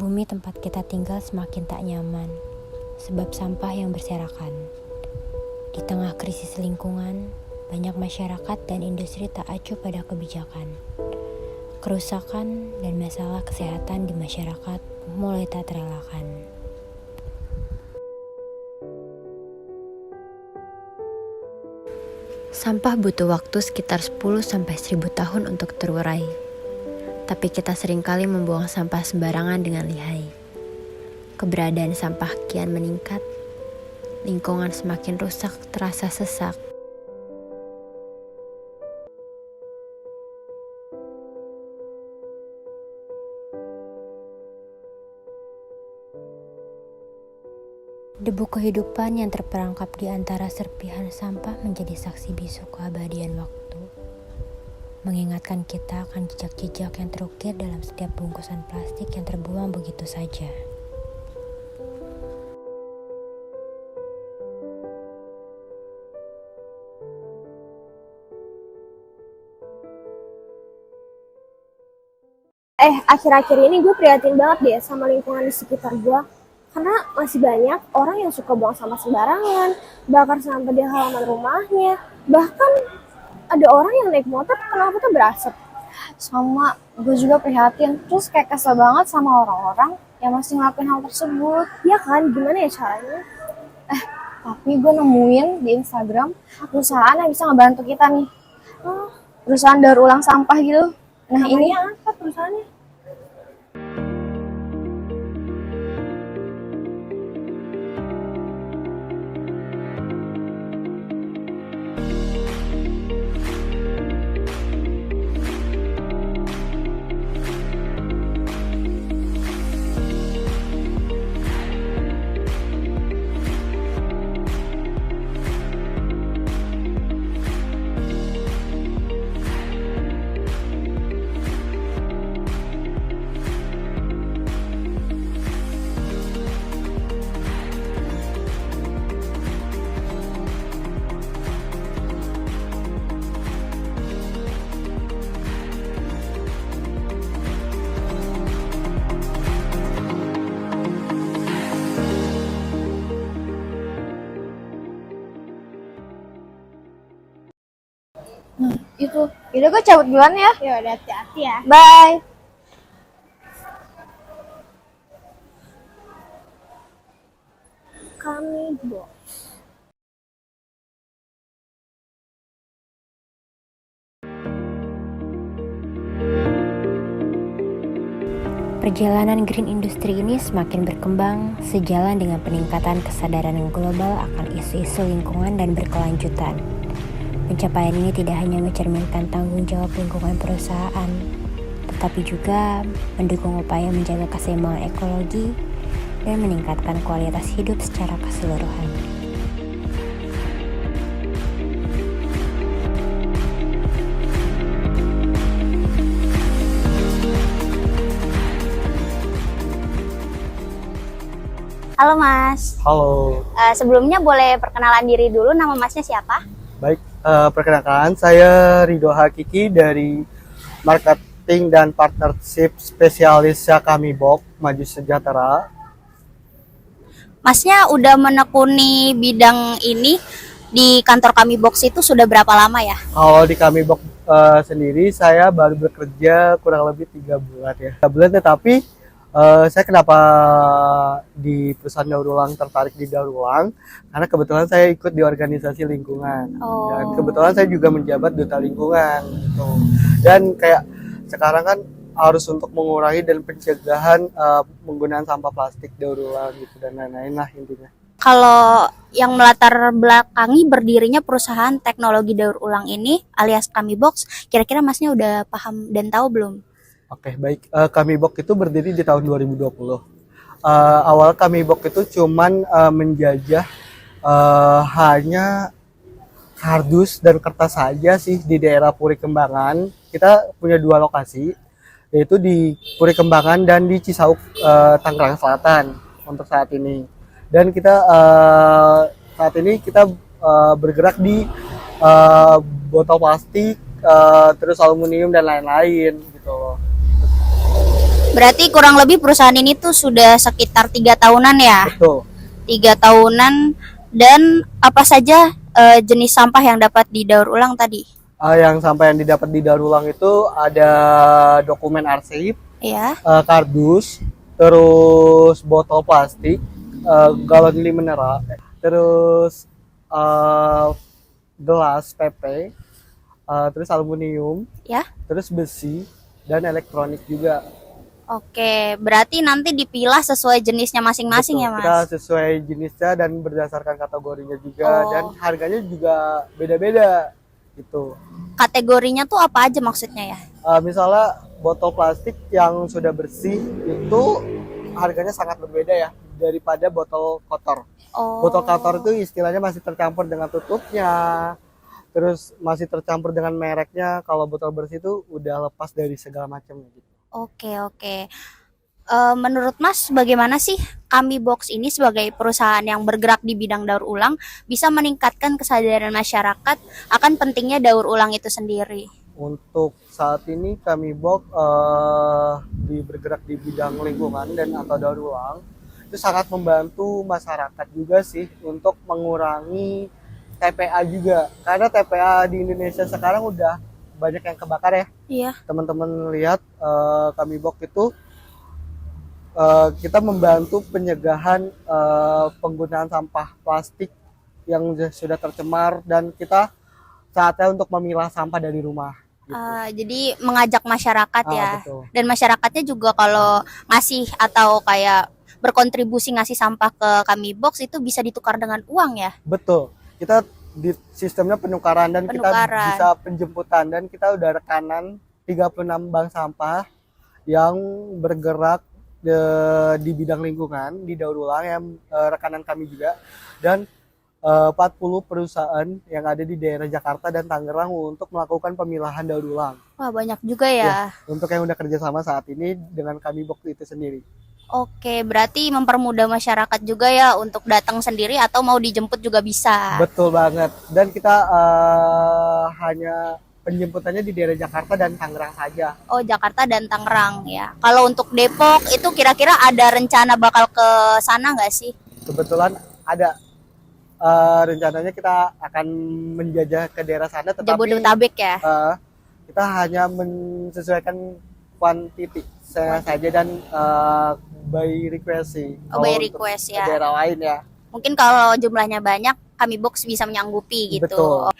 Bumi tempat kita tinggal semakin tak nyaman, sebab sampah yang berserakan. Di tengah krisis lingkungan, banyak masyarakat dan industri tak acuh pada kebijakan. Kerusakan dan masalah kesehatan di masyarakat mulai tak terelakkan. Sampah butuh waktu sekitar 10-1000 tahun untuk terurai. Tapi kita seringkali membuang sampah sembarangan dengan lihai. Keberadaan sampah kian meningkat, lingkungan semakin rusak terasa sesak. Debu kehidupan yang terperangkap di antara serpihan sampah menjadi saksi bisu keabadian waktu. Mengingatkan kita akan jejak-jejak yang terukir dalam setiap bungkusan plastik yang terbuang begitu saja. Akhir-akhir ini gue prihatin banget deh sama lingkungan di sekitar gue. Karena masih banyak orang yang suka buang sampah sembarangan, bakar sampah di halaman rumahnya. Bahkan ada orang yang naik motor kenapa tuh berasap. Sama gue juga prihatin, terus kayak kesel banget sama orang-orang yang masih ngelakuin hal tersebut. Ya kan, gimana ya caranya? Tapi gue nemuin di Instagram perusahaan yang bisa ngebantu kita nih. Perusahaan daur ulang sampah gitu. Nah, ini apa perusahaannya? itu. Yaudah gue cabut duluan ya. Ya udah, hati-hati ya. Bye. Kami box. Perjalanan green industry ini semakin berkembang sejalan dengan peningkatan kesadaran global akan isu-isu lingkungan dan berkelanjutan. Pencapaian ini tidak hanya mencerminkan tanggung jawab lingkungan perusahaan, tetapi juga mendukung upaya menjaga keseimbangan ekologi dan meningkatkan kualitas hidup secara keseluruhan. Halo Mas. Halo, Sebelumnya boleh perkenalan diri dulu, nama Masnya siapa? baik. Perkenalkan, saya Ridho Hakiki dari Marketing dan Partnership Spesialis Kami Box Maju Sejahtera. Masnya udah menekuni bidang ini di kantor Kami Box itu sudah berapa lama ya? Kalau di Kami Box sendiri, saya baru bekerja kurang lebih 3 bulan ya. 3 bulan, tetapi saya kenapa di perusahaan daur ulang tertarik di daur ulang? Karena kebetulan saya ikut di organisasi lingkungan. Dan kebetulan saya juga menjabat duta lingkungan gitu. Dan kayak sekarang kan harus untuk mengurangi dan pencegahan penggunaan sampah plastik daur ulang gitu dan lain-lain lah intinya. Kalau yang melatar belakangi berdirinya perusahaan teknologi daur ulang ini alias Kami Box, kira-kira Masnya udah paham dan tahu belum? Oke, baik. Kami Box itu berdiri di tahun 2020. Awal Kami Box itu cuman menjajah hanya kardus dan kertas saja sih di daerah Puri Kembangan. Kita punya 2 lokasi, yaitu di Puri Kembangan dan di Cisauk, Tangerang Selatan untuk saat ini. Dan kita saat ini kita bergerak di botol plastik, terus aluminium dan lain-lain gitu loh. Berarti kurang lebih perusahaan ini tuh sudah sekitar 3 tahunan ya? Betul. 3 tahunan. Dan apa saja jenis sampah yang dapat didaur ulang tadi? Yang sampah yang didapat didaur ulang itu ada dokumen arsip, Ya. kardus, terus botol plastik, galon mineral, terus gelas PP, terus aluminium, Ya. terus besi dan elektronik juga. Oke, berarti nanti dipilah sesuai jenisnya masing-masing Betul, ya, Mas? kita sesuai jenisnya dan berdasarkan kategorinya juga, Oh. dan harganya juga beda-beda gitu. Kategorinya tuh apa aja maksudnya ya? Misalnya botol plastik yang sudah bersih itu harganya sangat berbeda ya daripada botol kotor. Oh. Botol kotor itu istilahnya masih tercampur dengan tutupnya, terus masih tercampur dengan mereknya. Kalau botol bersih itu udah lepas dari segala macam gitu. Oke, oke. Menurut Mas, bagaimana sih Kami Box ini sebagai perusahaan yang bergerak di bidang daur ulang bisa meningkatkan kesadaran masyarakat akan pentingnya daur ulang itu sendiri? Untuk saat ini kami Box bergerak di bidang lingkungan dan atau daur ulang itu sangat membantu masyarakat juga sih untuk mengurangi TPA juga, karena TPA di Indonesia sekarang udah banyak yang kebakar ya. Iya. Teman-teman lihat kami Box itu kita membantu pencegahan penggunaan sampah plastik yang sudah tercemar, dan kita saatnya untuk memilah sampah dari rumah. Gitu. Jadi mengajak masyarakat ya. Betul. Dan masyarakatnya juga kalau ngasih atau kayak berkontribusi ngasih sampah ke Kami Box itu bisa ditukar dengan uang ya? Betul. Kita di sistemnya penukaran dan kita Penukaran. bisa penjemputan, dan kita udah rekanan 36 bank sampah yang bergerak di bidang lingkungan di daur ulang yang rekanan kami juga, dan 40 perusahaan yang ada di daerah Jakarta dan Tangerang untuk melakukan pemilahan daur ulang. Wah, banyak juga ya. Untuk yang udah kerjasama saat ini dengan kami Box itu sendiri. Oke, berarti mempermudah masyarakat juga ya untuk datang sendiri atau mau dijemput juga bisa. Betul banget. Dan kita hanya penjemputannya di daerah Jakarta dan Tangerang saja. Oh, Jakarta dan Tangerang ya. Kalau untuk Depok itu kira-kira ada rencana bakal ke sana nggak sih? Kebetulan ada rencananya kita akan menjajah ke daerah sana, tetapi Jabodetabek ya. kita hanya menyesuaikan kuantiti saja dan by request sih. Oh, Kalau by untuk request ke ya. daerah lain ya. Mungkin kalau jumlahnya banyak, Kami Box bisa menyanggupi gitu. Betul.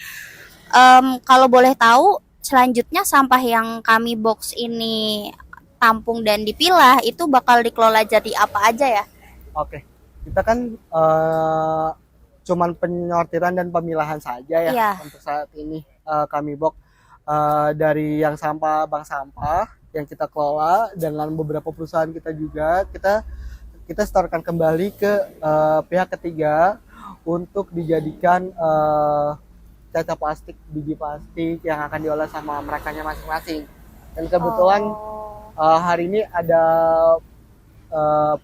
Kalau boleh tahu, selanjutnya sampah yang Kami Box ini tampung dan dipilah itu bakal dikelola jadi apa aja ya? Oke. Kita kan cuman penyortiran dan pemilahan saja ya. Iya. Untuk saat ini kami Box dari yang sampah bank sampah yang kita kelola dengan beberapa perusahaan kita juga kita setorkan kembali ke pihak ketiga untuk dijadikan caca plastik, biji plastik yang akan diolah sama merekanya masing-masing. Dan kebetulan hari ini ada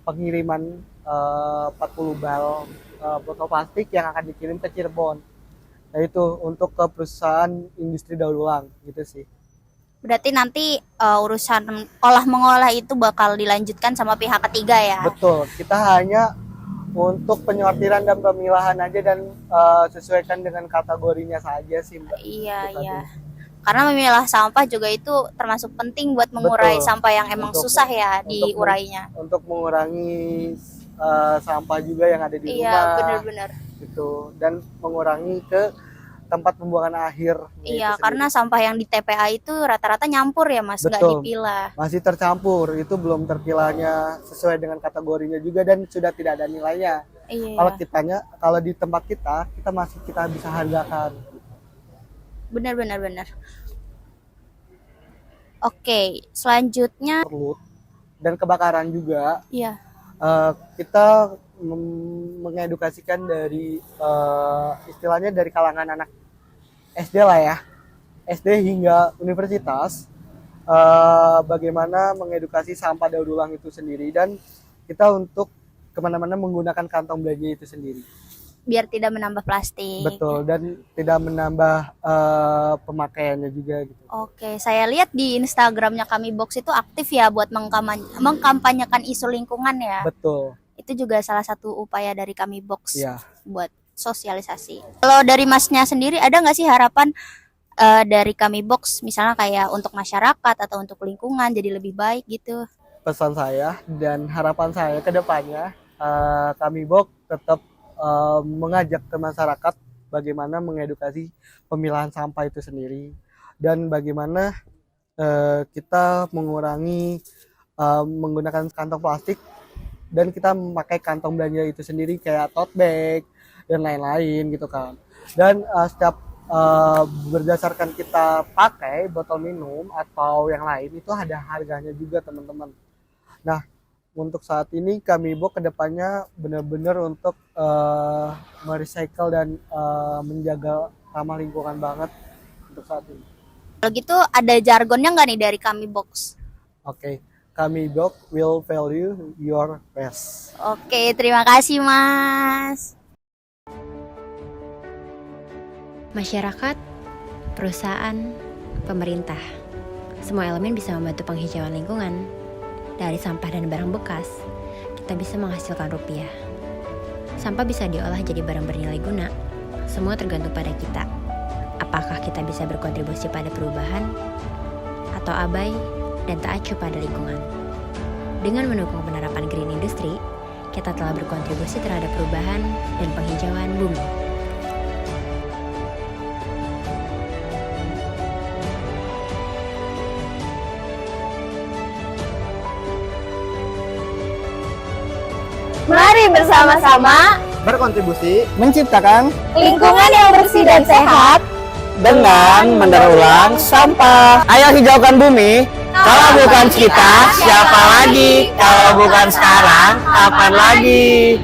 pengiriman 40 bal botol plastik yang akan dikirim ke Cirebon. Nah itu untuk ke perusahaan industri daur ulang gitu sih. Berarti nanti urusan olah mengolah itu bakal dilanjutkan sama pihak ketiga ya? Betul, kita hanya untuk penyortiran dan pemilahan aja dan sesuaikan dengan kategorinya saja sih Mbak. Iya, Itu iya. tadi. Karena memilah sampah juga itu termasuk penting buat mengurai Betul. sampah yang emang Untuk- susah ya untuk diurainya. Untuk mengurangi sampah juga yang ada di Iya, rumah benar-benar. gitu, dan mengurangi ke tempat pembuangan akhir. Iya, karena sampah yang di TPA itu rata-rata nyampur ya Mas, nggak Betul. dipilah. masih tercampur, itu belum terpilahnya sesuai dengan kategorinya juga dan sudah tidak ada nilainya. Iya, Kalau di tempat kita masih kita bisa hargakan. benar-benar benar. Oke, selanjutnya, Perlut dan kebakaran juga iya, kita mengedukasikan dari istilahnya dari kalangan anak SD lah ya, SD hingga universitas, bagaimana mengedukasi sampah daur ulang itu sendiri, dan kita untuk kemana-mana menggunakan kantong belanja itu sendiri. biar tidak menambah plastik. Betul, dan tidak menambah pemakaiannya juga gitu. Oke, saya lihat di Instagramnya Kami Box itu aktif ya buat mengkampanyekan isu lingkungan ya. Betul. Itu juga salah satu upaya dari Kami Box Iya. buat sosialisasi. Kalau dari Masnya sendiri ada nggak sih harapan dari Kami Box, misalnya kayak untuk masyarakat atau untuk lingkungan jadi lebih baik gitu? Pesan saya dan harapan saya ke depannya, Kami Box tetap mengajak ke masyarakat bagaimana mengedukasi pemilahan sampah itu sendiri, dan bagaimana kita mengurangi menggunakan kantong plastik dan kita memakai kantong belanja itu sendiri kayak tote bag dan lain-lain gitu kan. Dan setiap berdasarkan kita pakai botol minum atau yang lain itu ada harganya juga teman-teman. Nah, untuk saat ini Kami Box kedepannya benar-benar untuk merecycle dan menjaga ramah lingkungan banget untuk saat ini. Kalau gitu ada jargonnya nggak nih dari Kami Box? Oke, Kami Box will value your best. Oke, terima kasih Mas. Masyarakat, perusahaan, pemerintah, semua elemen bisa membantu penghijauan lingkungan. Dari sampah dan barang bekas, kita bisa menghasilkan rupiah. Sampah bisa diolah jadi barang bernilai guna. Semua tergantung pada kita. Apakah kita bisa berkontribusi pada perubahan, atau abai dan tak acuh pada lingkungan? Dengan mendukung penerapan green industry, kita telah berkontribusi terhadap perubahan dan penghijauan bumi. Mari bersama-sama Berkontribusi menciptakan lingkungan yang bersih dan sehat. dengan mendaur ulang sampah. Ayo hijaukan bumi. Kalau bukan kita, siapa lagi? Kalau bukan sekarang, kapan lagi?